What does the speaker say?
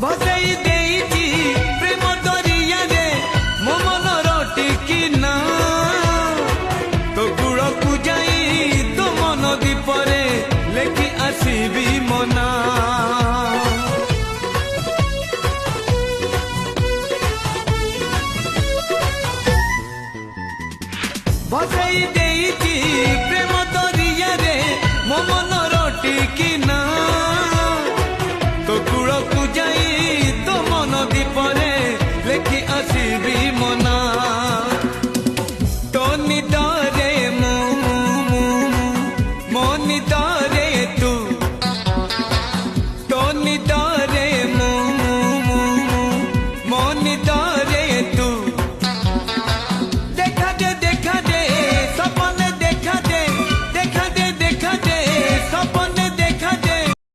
ଭସେଇ ଦେଇଛି ପ୍ରେମ ଦରିଆରେ ମୋ ମନର ଟିକିନା ତୋ କୂଳକୁ ଯାଇ ତୋ ମନ ଦୀପରେ ଲେଖି ଆସିବି ମୋ ନାଁ ଭସେଇ ଦେଇଛି ପ୍ରେମ ଦରିଆରେ ମୋ ମନ